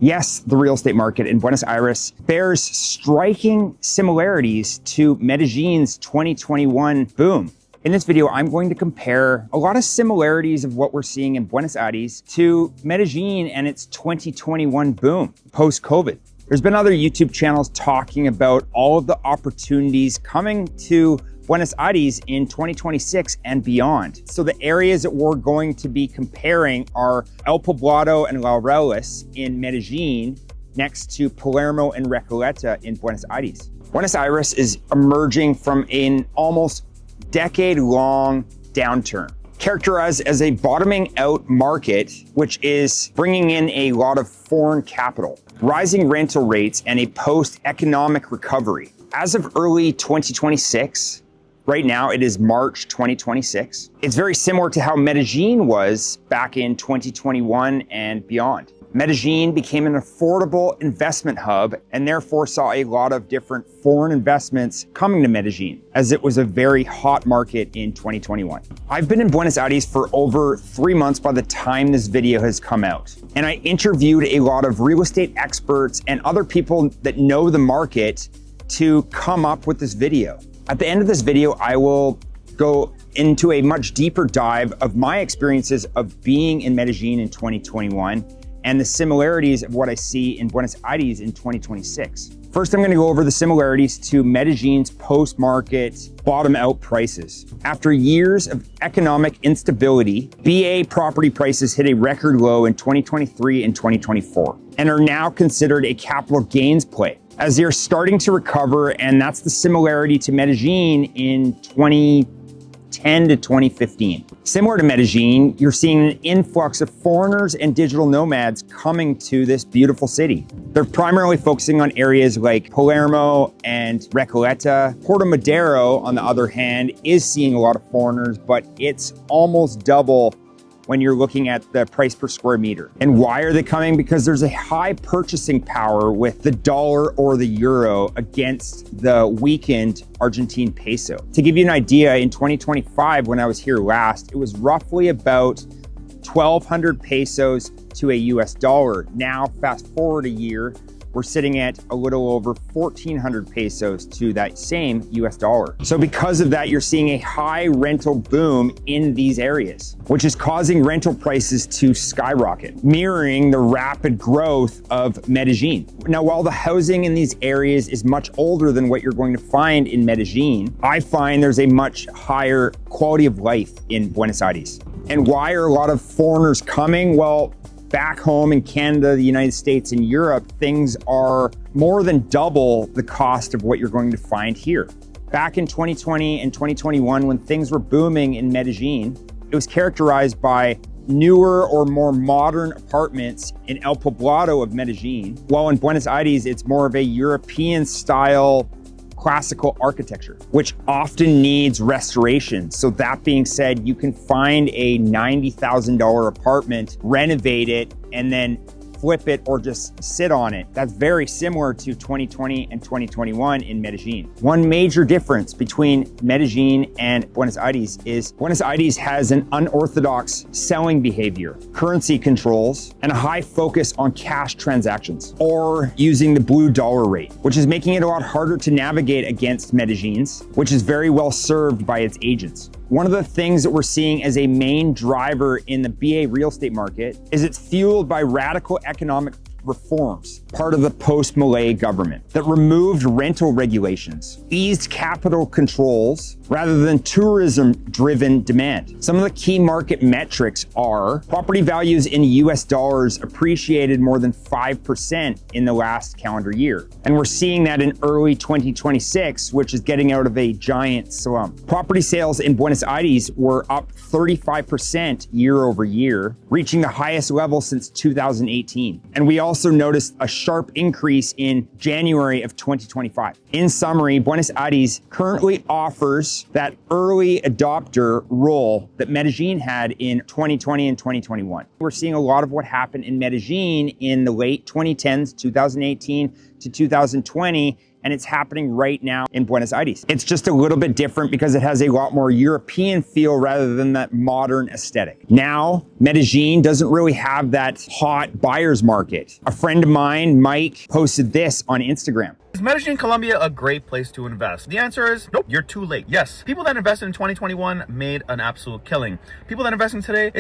Yes, the real estate market in Buenos Aires bears striking similarities to Medellin's 2021 boom. In this video, I'm going to compare a lot of similarities of what we're seeing in Buenos Aires to Medellin and its 2021 boom post-COVID. There's been other YouTube channels talking about all of the opportunities coming to Buenos Aires in 2026 and beyond. So the areas that we're going to be comparing are El Poblado and Laureles in Medellin, next to Palermo and Recoleta in Buenos Aires. Buenos Aires is emerging from an almost decade-long downturn, characterized as a bottoming out market, which is bringing in a lot of foreign capital, rising rental rates, and a post-economic recovery. As of early 2026, right now it is March 2026, it's very similar to how Medellin was back in 2021 and beyond. Medellin became an affordable investment hub and therefore saw a lot of different foreign investments coming to Medellin, as it was a very hot market in 2021. I've been in Buenos Aires for over 3 months by the time this video has come out. And I interviewed a lot of real estate experts and other people that know the market to come up with this video. At the end of this video, I will go into a much deeper dive of my experiences of being in Medellin in 2021 and the similarities of what I see in Buenos Aires in 2026. First, I'm going to go over the similarities to Medellin's post-market bottom-out prices. After years of economic instability, BA property prices hit a record low in 2023 and 2024 and are now considered a capital gains play, as they're starting to recover, and that's the similarity to Medellin in 2010 to 2015. Similar to Medellin, you're seeing an influx of foreigners and digital nomads coming to this beautiful city. They're primarily focusing on areas like Palermo and Recoleta. Puerto Madero, on the other hand, is seeing a lot of foreigners, but it's almost double when you're looking at the price per square meter. And why are they coming? Because there's a high purchasing power with the dollar or the euro against the weakened Argentine peso. To give you an idea, in 2025, when I was here last, it was roughly about 1,200 pesos to a US dollar. Now, fast forward a year, we're sitting at a little over 1,400 pesos to that same US dollar. So because of that, you're seeing a high rental boom in these areas, which is causing rental prices to skyrocket, mirroring the rapid growth of Medellin. Now, while the housing in these areas is much older than what you're going to find in Medellin, I find there's a much higher quality of life in Buenos Aires. And why are a lot of foreigners coming? Well, back home in Canada, the United States, and Europe, things are more than double the cost of what you're going to find here. Back in 2020 and 2021, when things were booming in Medellin, it was characterized by newer or more modern apartments in El Poblado of Medellin, while in Buenos Aires, it's more of a European style classical architecture, which often needs restoration. So that being said, you can find a $90,000 apartment, renovate it, and then flip it or just sit on it. That's very similar to 2020 and 2021 in Medellin. One major difference between Medellin and Buenos Aires is Buenos Aires has an unorthodox selling behavior, currency controls, and a high focus on cash transactions, or using the blue dollar rate, which is making it a lot harder to navigate against Medellin's, which is very well served by its agents. One of the things that we're seeing as a main driver in the BA real estate market is it's fueled by radical economic reforms, part of the post-Malay government, that removed rental regulations, eased capital controls, rather than tourism-driven demand. Some of the key market metrics are property values in US dollars appreciated more than 5% in the last calendar year. And we're seeing that in early 2026, which is getting out of a giant slump. Property sales in Buenos Aires were up 35% year over year, reaching the highest level since 2018. And we also noticed a sharp increase in January of 2025. In summary, Buenos Aires currently offers that early adopter role that Medellin had in 2020 and 2021. We're seeing a lot of what happened in Medellin in the late 2010s, 2018 to 2020, and it's happening right now in Buenos Aires. It's just a little bit different because it has a lot more European feel rather than that modern aesthetic. Now, Medellin doesn't really have that hot buyer's market. A friend of mine, Mike, posted this on Instagram. Is Medellin, Colombia a great place to invest? The answer is nope, you're too late. Yes, people that invested in 2021 made an absolute killing. People that invest in today,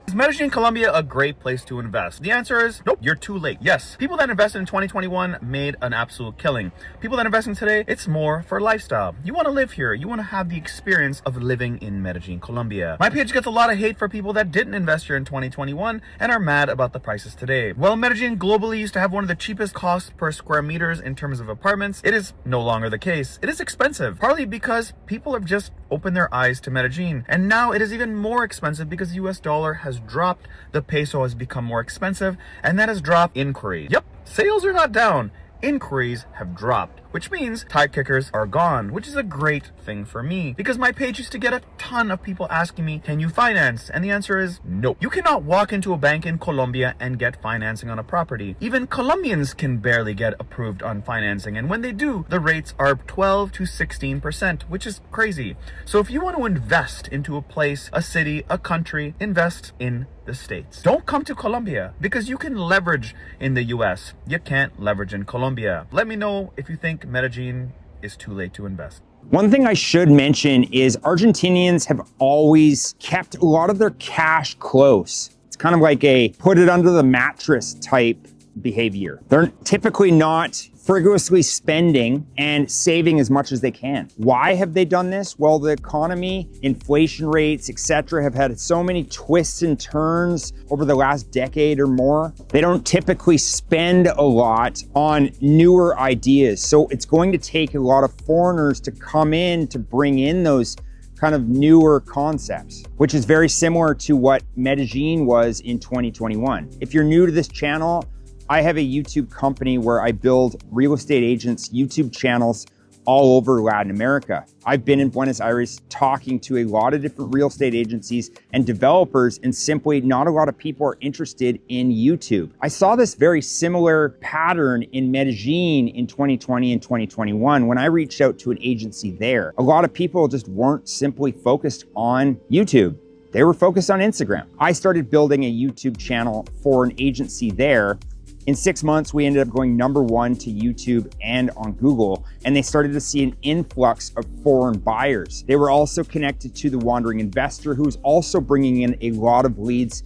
is Medellin, Colombia a great place to invest? The answer is nope, you're too late. Yes, people that invested in 2021 made an absolute killing. People that invest in today, it's more for lifestyle. You want to live here. You want to have the experience of living in Medellin, Colombia. My page gets a lot of hate for people that didn't invest here in 2021 and are mad about the prices today. Well, Medellin globally used to have one of the cheapest costs per square meters in terms of apartments. It is no longer the case. It is expensive, partly because people have just opened their eyes to Medellin. And now it is even more expensive because the US dollar has dropped, the peso has become more expensive, and that has dropped inquiries. Yep, sales are not down, inquiries have dropped, which means tire kickers are gone, which is a great thing for me because my page used to get a ton of people asking me, can you finance? And the answer is nope. You cannot walk into a bank in Colombia and get financing on a property. Even Colombians can barely get approved on financing, and when they do, the rates are 12 to 16%, which is crazy. So if you want to invest into a place, a city, a country, invest in the States. Don't come to Colombia because you can leverage in the US. You can't leverage in Colombia. Let me know if you think Medellin is too late to invest. One thing I should mention is Argentinians have always kept a lot of their cash close. It's kind of like a put it under the mattress type behavior. They're typically not frivolously spending and saving as much as they can. Why have they done this? Well, the economy, inflation rates, etc., have had so many twists and turns over the last decade or more. They don't typically spend a lot on newer ideas. So it's going to take a lot of foreigners to come in to bring in those kind of newer concepts, which is very similar to what Medellin was in 2021. If you're new to this channel, I have a YouTube company where I build real estate agents' YouTube channels all over Latin America. I've been in Buenos Aires talking to a lot of different real estate agencies and developers, and simply not a lot of people are interested in YouTube. I saw this very similar pattern in Medellin in 2020 and 2021 when I reached out to an agency there. A lot of people just weren't simply focused on YouTube. They were focused on Instagram. I started building a YouTube channel for an agency there. In 6 months, we ended up going #1 to YouTube and on Google, and they started to see an influx of foreign buyers. They were also connected to the Wandering Investor, who's also bringing in a lot of leads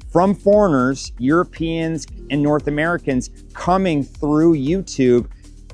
from foreigners, Europeans and North Americans coming through YouTube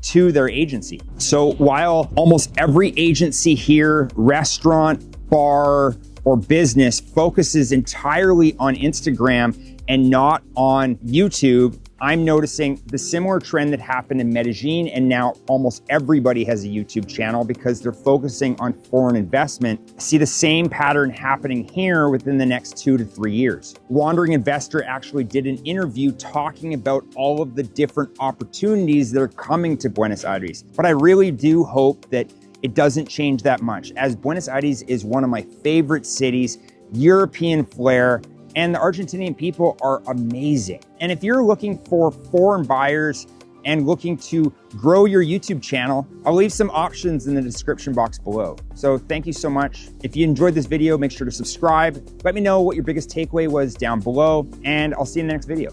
to their agency. So while almost every agency here, restaurant, bar, or business focuses entirely on Instagram and not on YouTube, I'm noticing the similar trend that happened in Medellin, and now almost everybody has a YouTube channel because they're focusing on foreign investment. I see the same pattern happening here within the next 2 to 3 years. Wandering Investor actually did an interview talking about all of the different opportunities that are coming to Buenos Aires. But I really do hope that it doesn't change that much, as Buenos Aires is one of my favorite cities, European flair, and the Argentinian people are amazing. And if you're looking for foreign buyers and looking to grow your YouTube channel, I'll leave some options in the description box below. So thank you so much. If you enjoyed this video, make sure to subscribe. Let me know what your biggest takeaway was down below, and I'll see you in the next video.